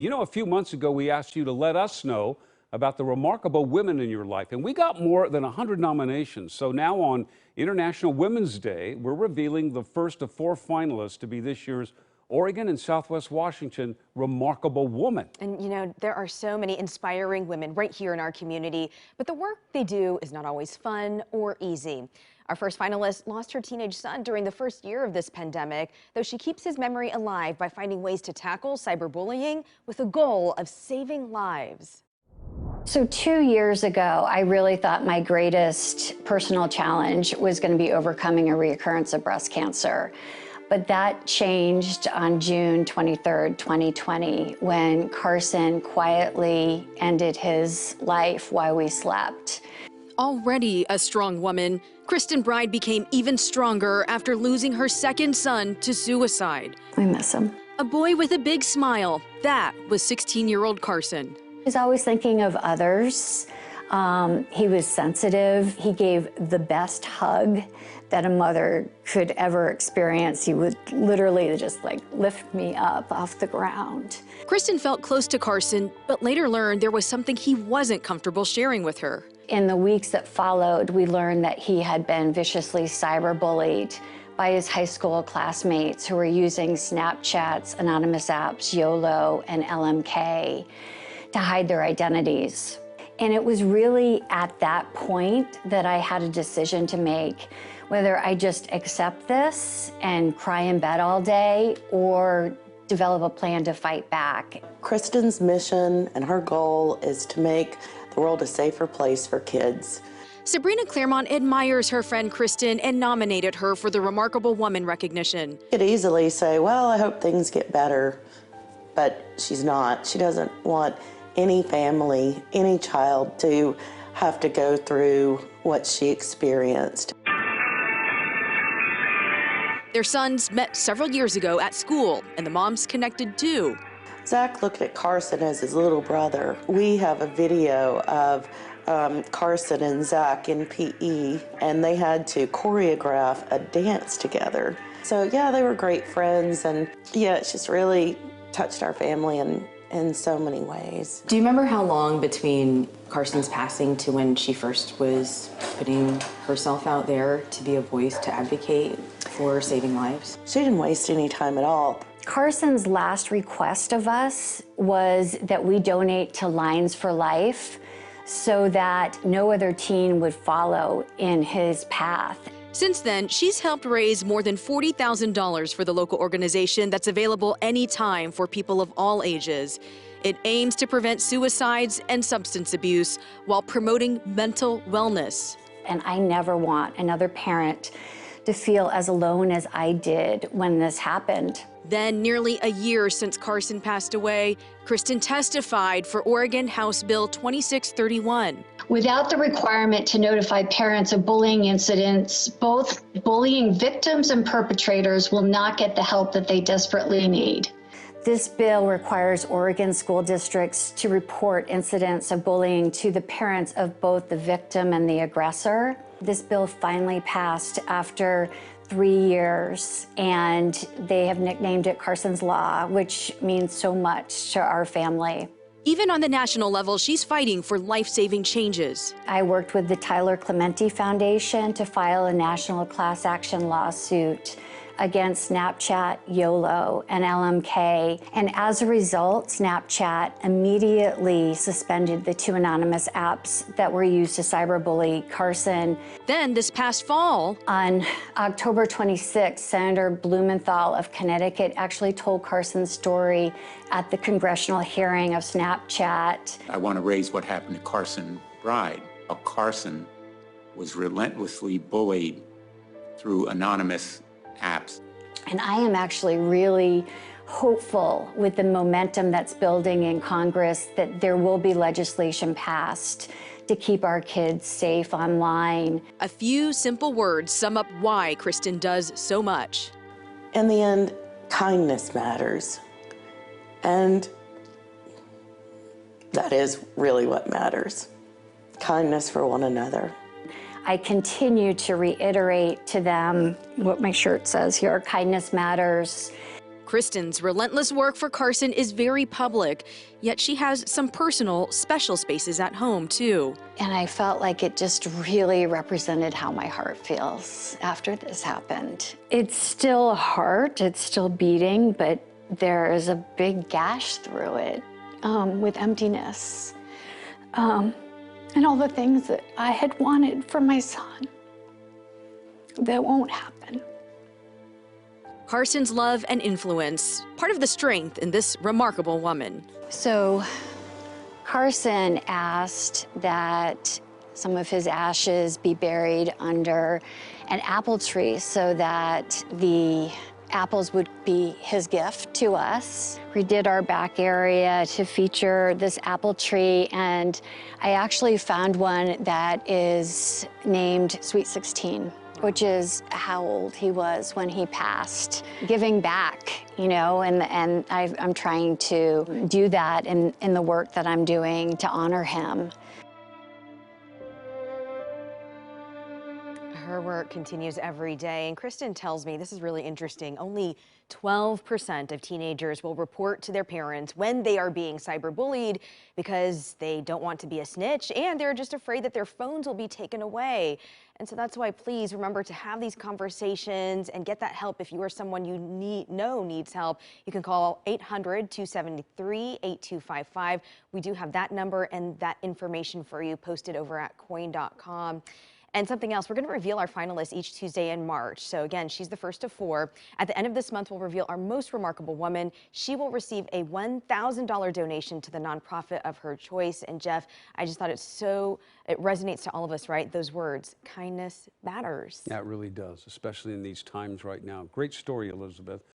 You know, a few months ago, we asked you to let us know about the remarkable women in your life, and we got more than 100 nominations. So now on International Women's Day, we're revealing the first of 4 finalists to be this year's Oregon and Southwest Washington Remarkable Woman. And you know, there are so many inspiring women right here in our community, but the work they do is not always fun or easy. Our first finalist lost her teenage son during the first year of this pandemic, though she keeps his memory alive by finding ways to tackle cyberbullying with the goal of saving lives. So 2 years ago, I really thought my greatest personal challenge was going to be overcoming a recurrence of breast cancer. But that changed on June 23rd, 2020, when Carson quietly ended his life while we slept. Already a strong woman, Kristin Bride became even stronger after losing her second son to suicide. We miss him. A boy with a big smile. That was 16-year-old Carson. He's always thinking of others. He was sensitive. He gave the best hug that a mother could ever experience. He would literally just like lift me up off the ground. Kristin felt close to Carson, but later learned there was something he wasn't comfortable sharing with her. In the weeks that followed, we learned that he had been viciously cyberbullied by his high school classmates who were using Snapchat's anonymous apps, YOLO and LMK, to hide their identities. And it was really at that point that I had a decision to make, whether I just accept this and cry in bed all day or develop a plan to fight back. Kristin's mission and her goal is to make the world a safer place for kids. Sabrina Claremont admires her friend Kristin and nominated her for the Remarkable Woman recognition. You could easily say, well, I hope things get better, but she's not. She doesn't want any family, any child to have to go through what she experienced. Their sons met several years ago at school, and the moms connected too. Zach looked at Carson as his little brother. We have a video of Carson and Zach in PE, and they had to choreograph a dance together. So yeah, they were great friends, and yeah, it's just really touched our family in so many ways. Do you remember how long between Carson's passing to when she first was putting herself out there to be a voice to advocate for saving lives? She didn't waste any time at all. Carson's last request of us was that we donate to Lines for Life so that no other teen would follow in his path. Since then, she's helped raise more than $40,000 for the local organization that's available anytime for people of all ages. It aims to prevent suicides and substance abuse while promoting mental wellness. And I never want another parent to feel as alone as I did when this happened. Then, nearly a year since Carson passed away, Kristin testified for Oregon House Bill 2631. Without the requirement to notify parents of bullying incidents, both bullying victims and perpetrators will not get the help that they desperately need. This bill requires Oregon school districts to report incidents of bullying to the parents of both the victim and the aggressor. This bill finally passed after 3 years, and they have nicknamed it Carson's Law, which means so much to our family. Even on the national level, she's fighting for life-saving changes. I worked with the Tyler Clementi Foundation to file a national class action lawsuit against Snapchat, YOLO, and LMK. And as a result, Snapchat immediately suspended the 2 anonymous apps that were used to cyberbully Carson. Then this past fall, on October 26th, Senator Blumenthal of Connecticut actually told Carson's story at the congressional hearing of Snapchat. I want to raise what happened to Carson Bride. Carson was relentlessly bullied through anonymous apps. And I am actually really hopeful with the momentum that's building in Congress that there will be legislation passed to keep our kids safe online. A few simple words sum up why Kristin does so much. In the end, kindness matters. And that is really what matters. Kindness for one another. I continue to reiterate to them what my shirt says here, kindness matters. Kristin's relentless work for Carson is very public, yet she has some personal, special spaces at home, too. And I felt like it just really represented how my heart feels after this happened. It's still a heart, it's still beating, but there is a big gash through it with emptiness. And all the things that I had wanted for my son that won't happen. Carson's love and influence, part of the strength in this remarkable woman. So Carson asked that some of his ashes be buried under an apple tree so that the apples would be his gift to us. We did our back area to feature this apple tree, and I actually found one that is named Sweet 16. Which is how old he was when he passed. Giving back, you know, and I'm trying to do that in the work that I'm doing to honor him. Her work continues every day, and Kristin tells me, this is really interesting, only 12% of teenagers will report to their parents when they are being cyberbullied because they don't want to be a snitch and they're just afraid that their phones will be taken away. And so that's why please remember to have these conversations and get that help. If you are someone you needs help, you can call 800-273-8255. We do have that number and that information for you posted over at KOIN.com. And something else, we're going to reveal our finalists each Tuesday in March. So again, she's the first of 4. At the end of this month, we'll reveal our most remarkable woman. She will receive a $1,000 donation to the nonprofit of her choice. And Jeff, I just thought it resonates to all of us, right? Those words, kindness matters. Yeah, it really does, especially in these times right now. Great story, Elizabeth.